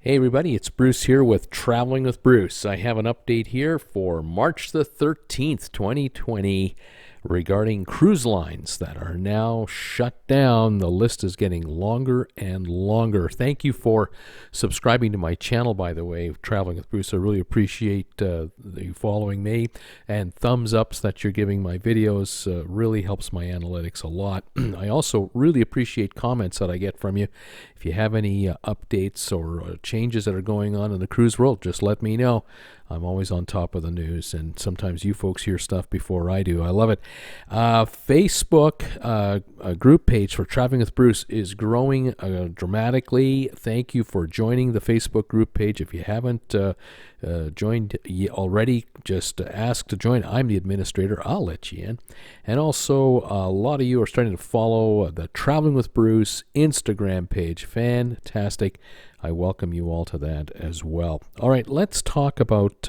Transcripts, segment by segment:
Hey everybody, it's Bruce here with Traveling with Bruce. I have an update here for March the 13th, 2020 regarding cruise lines that are now shut down. The list is getting longer and longer. Thank you for subscribing to my channel, by the way, Traveling with Bruce. I really appreciate you following me, and thumbs ups that you're giving my videos really helps my analytics a lot. I also really appreciate comments that I get from you. If you have any updates or changes that are going on in the cruise world, just let me know. I'm always on top of the news, and sometimes you folks hear stuff before I do. I love it. Facebook a group page for Traveling with Bruce is growing dramatically. Thank you for joining the Facebook group page. If you haven't joined already, just ask to join. I'm the administrator. I'll let you in. And also, a lot of you are starting to follow the Traveling with Bruce Instagram page. Fantastic. I welcome you all to that as well. All right, let's talk about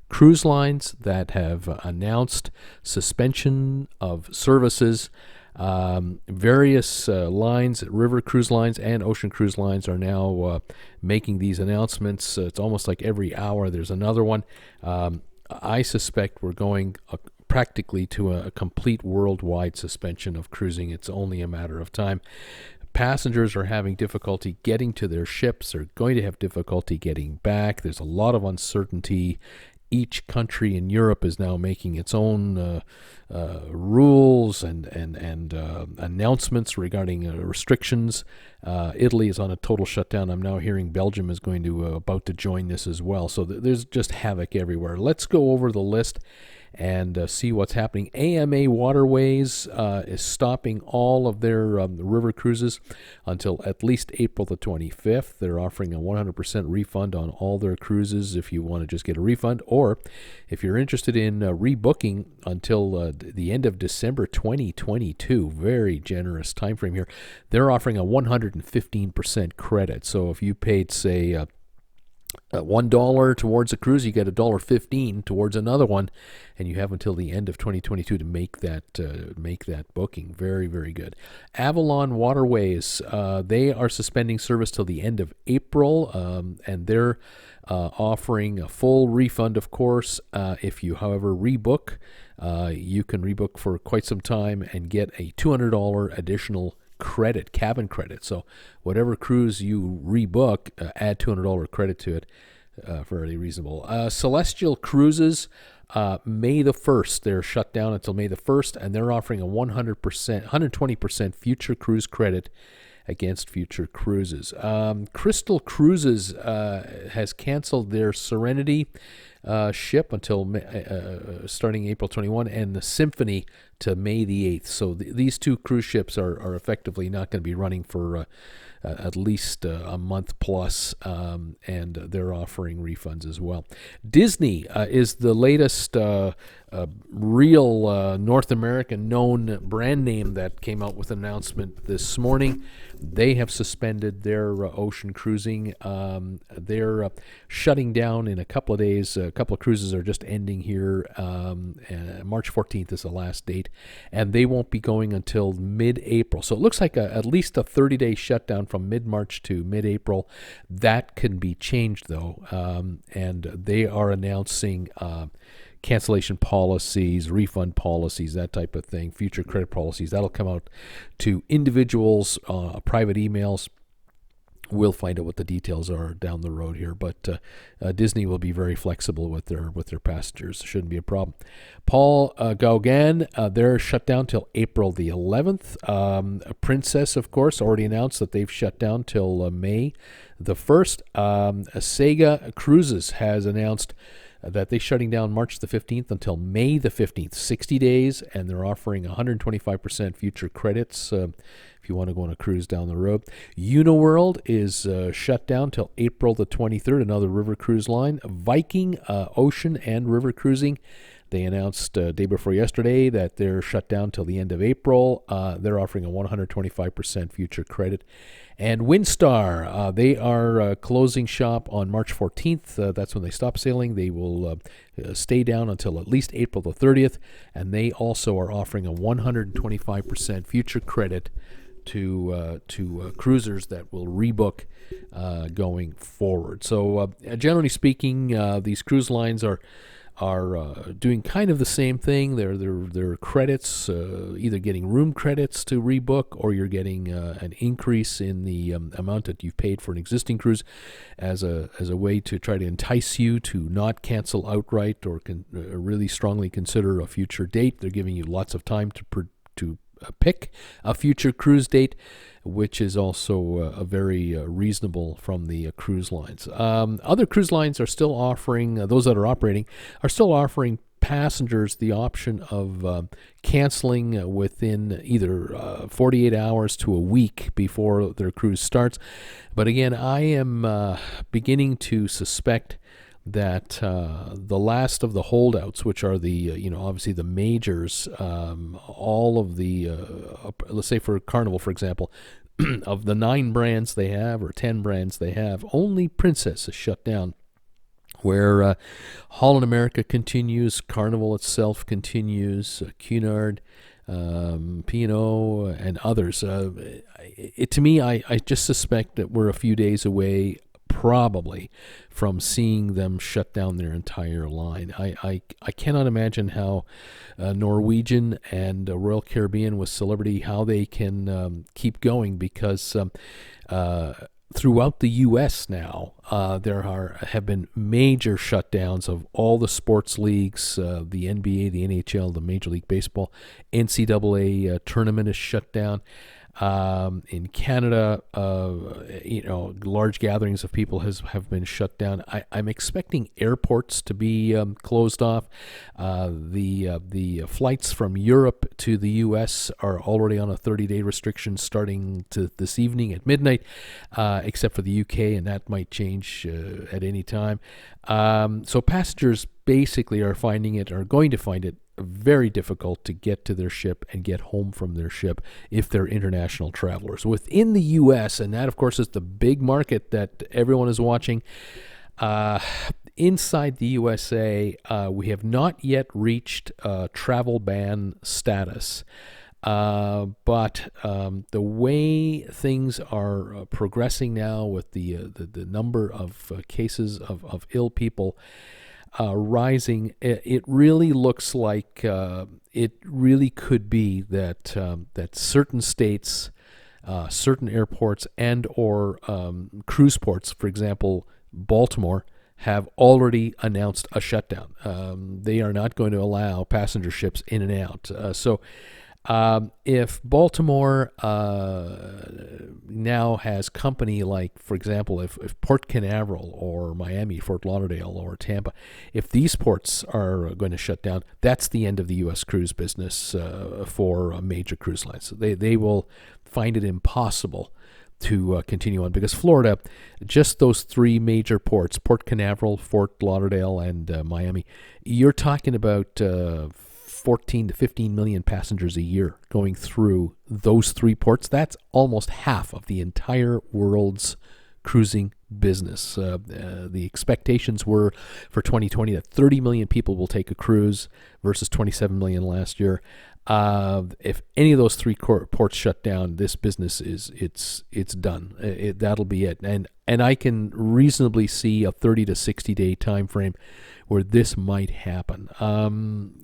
cruise lines that have announced suspension of services. Various lines, river cruise lines and ocean cruise lines, are now making these announcements. It's almost like every hour there's another one. I suspect we're going practically to a complete worldwide suspension of cruising. It's only a matter of time. Passengers are having difficulty getting to their ships. They're going to have difficulty getting back. There's a lot of uncertainty. Each country in Europe is now making its own rules and announcements regarding restrictions. Italy is on a total shutdown. I'm now hearing Belgium is going to about to join this as well. So there's just havoc everywhere. Let's go over the list and see what's happening. AMA Waterways is stopping all of their river cruises until at least April the 25th. They're offering a 100% refund on all their cruises if you want to just get a refund, or if you're interested in rebooking until the end of December 2022, very generous time frame here, they're offering a 115% credit. So if you paid, say, $1 towards a cruise, you get $1.15 towards another one, and you have until the end of 2022 to make that booking. Very, very good. Avalon Waterways, they are suspending service till the end of April, and they're offering a full refund, of course. If you, however, rebook, you can rebook for quite some time and get a $200 additional credit, cabin credit. So whatever cruise you rebook, add $200 credit to it. Fairly reasonable. Celestial Cruises, May the 1st, they're shut down until May the 1st, and they're offering a 120% future cruise credit against future cruises. Crystal Cruises has canceled their Serenity ship until starting April 21, and the Symphony to May the 8th. So these two cruise ships are effectively not going to be running for at least a month plus, and they're offering refunds as well. Disney is the latest real North American known brand name that came out with an announcement this morning. They have suspended their ocean cruising. They're shutting down in a couple of days. A couple of cruises are just ending here. March 14th is the last date, and they won't be going until mid-April. So it looks like at least a 30-day shutdown from mid-March to mid-April. That can be changed, though, and they are announcing cancellation policies, refund policies, that type of thing, future credit policies. That'll come out to individuals, private emails. We'll find out what the details are down the road here, but Disney will be very flexible with their passengers. Shouldn't be a problem. Paul Gauguin, they're shut down till April the 11th. Princess, of course, already announced that they've shut down till May the 1st. Sega Cruises has announced that they're shutting down March the 15th until May the 15th, 60 days, and they're offering 125% future credits if you want to go on a cruise down the road. Uniworld is shut down till April the 23rd, another river cruise line. Viking Ocean and River Cruising, they announced day before yesterday that they're shut down till the end of April. They're offering a 125% future credit. And Windstar, they are closing shop on March 14th. That's when they stop sailing. They will stay down until at least April the 30th, and they also are offering a 125% future credit to cruisers that will rebook going forward. So generally speaking, these cruise lines are doing kind of the same thing. They're credits, either getting room credits to rebook, or you're getting an increase in the amount that you've paid for an existing cruise as a way to try to entice you to not cancel outright or really strongly consider a future date. They're giving you lots of time to pick a future cruise date, which is also a very reasonable from the cruise lines. Other cruise lines are still offering, those that are operating, are still offering passengers the option of canceling within either 48 hours to a week before their cruise starts. But again, I am beginning to suspect that the last of the holdouts, which are the obviously the majors, all of the let's say for Carnival, for example, of the 9 brands they have or 10 brands they have, only Princess is shut down. Where Holland America continues, Carnival itself continues, Cunard, P&O, and others. To me, I just suspect that we're a few days away, probably, from seeing them shut down their entire line. I cannot imagine how Norwegian and Royal Caribbean with Celebrity, how they can keep going, because throughout the U.S. now, there have been major shutdowns of all the sports leagues, the NBA, the NHL, the Major League Baseball, NCAA tournament is shut down. In Canada, large gatherings of people have been shut down. I'm expecting airports to be closed off. The flights from Europe to the U.S. are already on a 30-day restriction starting to this evening at midnight, except for the U.K., and that might change at any time. So passengers basically are going to find it very difficult to get to their ship and get home from their ship if they're international travelers. Within the U.S., and that, of course, is the big market that everyone is watching, inside the USA, we have not yet reached travel ban status. But the way things are progressing now with the number of cases of ill people rising, it really looks like it really could be that certain states, certain airports, and or cruise ports, for example, Baltimore, have already announced a shutdown. They are not going to allow passenger ships in and out. So if Baltimore now has company like, for example, if Port Canaveral or Miami, Fort Lauderdale, or Tampa, if these ports are going to shut down, that's the end of the U.S. cruise business for major cruise lines. They will find it impossible to continue on, because Florida, just those 3 major ports, Port Canaveral, Fort Lauderdale, and Miami, you're talking about 14 to 15 million passengers a year going through those 3 ports. That's almost half of the entire world's cruising business. The expectations were for 2020 that 30 million people will take a cruise versus 27 million last year. If any of those 3 ports shut down, this business it's done. That'll be it. And I can reasonably see a 30 to 60 day time frame where this might happen.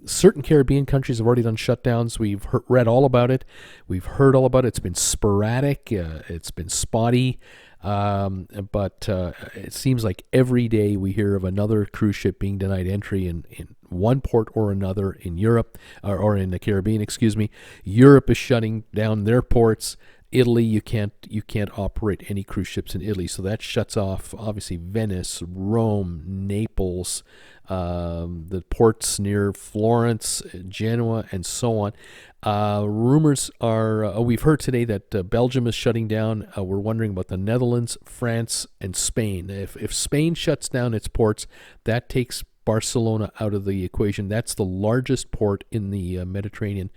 Certain Caribbean countries have already done shutdowns. We've read all about it. We've heard all about it. It's been sporadic. It's been spotty. But it seems like every day we hear of another cruise ship being denied entry in one port or another in Europe, or in the Caribbean, excuse me. Europe is shutting down their ports. Italy, you can't operate any cruise ships in Italy, so that shuts off obviously Venice, Rome, Naples, the ports near Florence, Genoa, and so on. Rumors are, we've heard today that Belgium is shutting down. We're wondering about the Netherlands, France, and Spain. If Spain shuts down its ports, that takes Barcelona out of the equation. That's the largest port in the Mediterranean.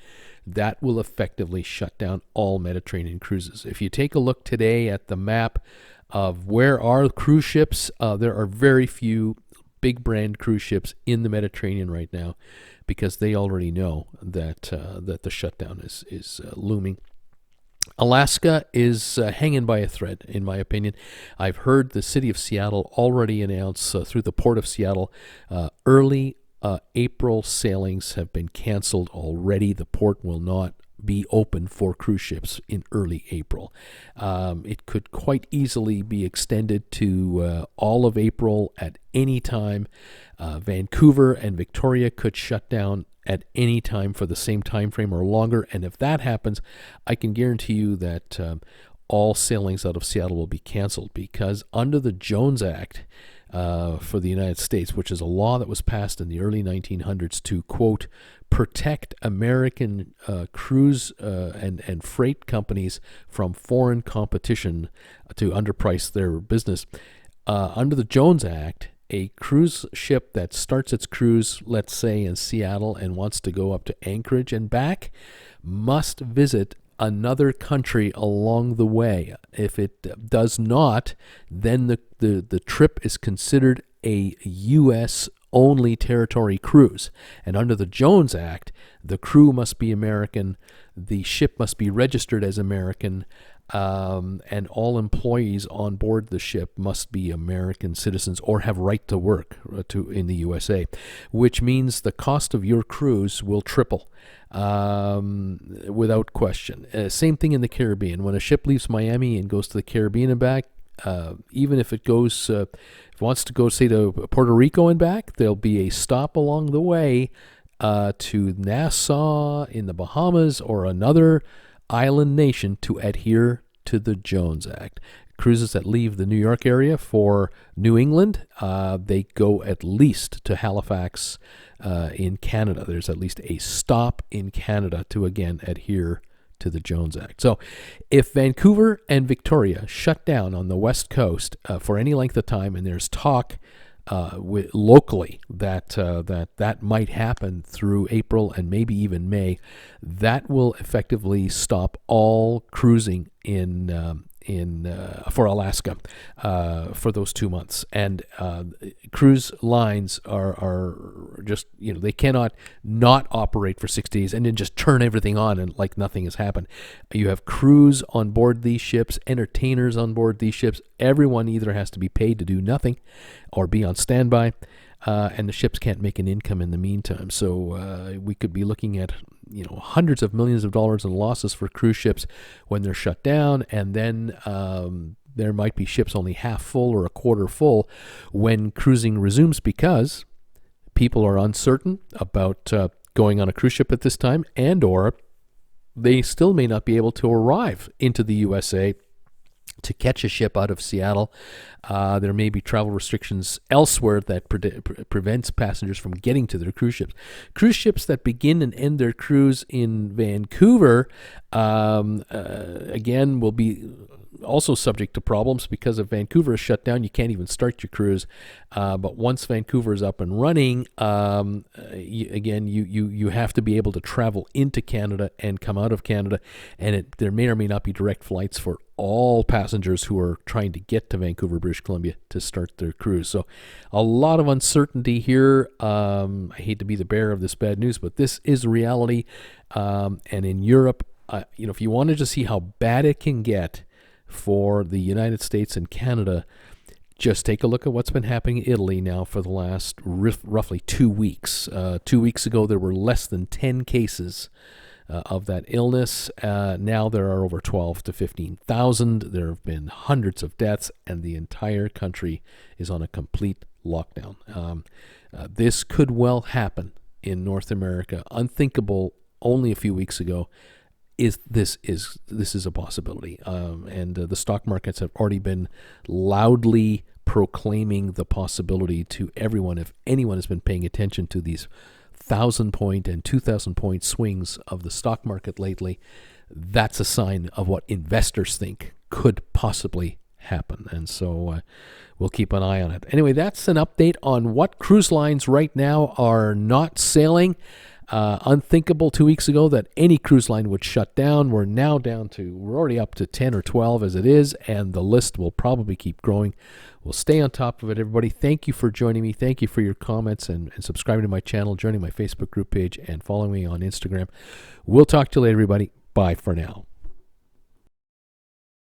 That will effectively shut down all Mediterranean cruises. If you take a look today at the map of where are cruise ships, there are very few big brand cruise ships in the Mediterranean right now, because they already know that the shutdown is looming. Alaska is hanging by a thread, in my opinion. I've heard the city of Seattle already announce through the Port of Seattle early April sailings have been canceled already. The port will not be open for cruise ships in early April. It could quite easily be extended to all of April at any time. Vancouver and Victoria could shut down at any time for the same time frame or longer. And if that happens, I can guarantee you that all sailings out of Seattle will be canceled, because under the Jones Act for the United States, which is a law that was passed in the early 1900s to, quote, protect American cruise and freight companies from foreign competition to underprice their business. Under the Jones Act, a cruise ship that starts its cruise, let's say in Seattle, and wants to go up to Anchorage and back, must visit another country along the way. If it does not, then the trip is considered a U.S. only territory cruise. And under the Jones Act, the crew must be American, the ship must be registered as American, and all employees on board the ship must be American citizens or have right to work in the USA, which means the cost of your cruise will triple without question. Same thing in the Caribbean. When a ship leaves Miami and goes to the Caribbean and back, even if it goes, if it wants to go, say, to Puerto Rico and back, there'll be a stop along the way to Nassau in the Bahamas or another island nation to adhere to the Jones Act. Cruises that leave the New York area for New England, they go at least to Halifax in Canada. There's at least a stop in Canada to, again, adhere to the Jones Act. So if Vancouver and Victoria shut down on the West Coast for any length of time, and there's talk locally that might happen through April and maybe even May, that will effectively stop all cruising for Alaska for those 2 months. And cruise lines are just, they cannot not operate for 6 days and then just turn everything on and like nothing has happened. You have crews on board these ships, entertainers on board these ships. Everyone either has to be paid to do nothing or be on standby. And the ships can't make an income in the meantime. So we could be looking at hundreds of millions of dollars in losses for cruise ships when they're shut down, and then there might be ships only half full or a quarter full when cruising resumes, because people are uncertain about going on a cruise ship at this time, and or they still may not be able to arrive into the USA to catch a ship out of Seattle. There may be travel restrictions elsewhere that prevents passengers from getting to their cruise ships. Cruise ships that begin and end their cruise in Vancouver, again, will be also subject to problems, because if Vancouver is shut down, you can't even start your cruise. But once Vancouver is up and running, you have to be able to travel into Canada and come out of Canada, and there may or may not be direct flights for all passengers who are trying to get to Vancouver, British Columbia to start their cruise. So a lot of uncertainty here. I hate to be the bearer of this bad news, but this is reality. And in Europe, if you wanted to see how bad it can get for the United States and Canada, just take a look at what's been happening in Italy now for the last roughly 2 weeks. 2 weeks ago, there were less than 10 cases of that illness. Now there are over 12 to 15,000. There have been hundreds of deaths, and the entire country is on a complete lockdown. This could well happen in North America. Unthinkable only a few weeks ago. This is a possibility, and the stock markets have already been loudly proclaiming the possibility to everyone. If anyone has been paying attention to these 1,000-point and 2,000-point swings of the stock market lately, that's a sign of what investors think could possibly happen. And so we'll keep an eye on it. Anyway, that's an update on what cruise lines right now are not sailing. Unthinkable 2 weeks ago that any cruise line would shut down. We're already up to 10 or 12 as it is, and the list will probably keep growing. We'll stay on top of it, everybody. Thank you for joining me. Thank you for your comments and subscribing to my channel, joining my Facebook group page, and following me on Instagram. We'll talk to you later, everybody. Bye for now.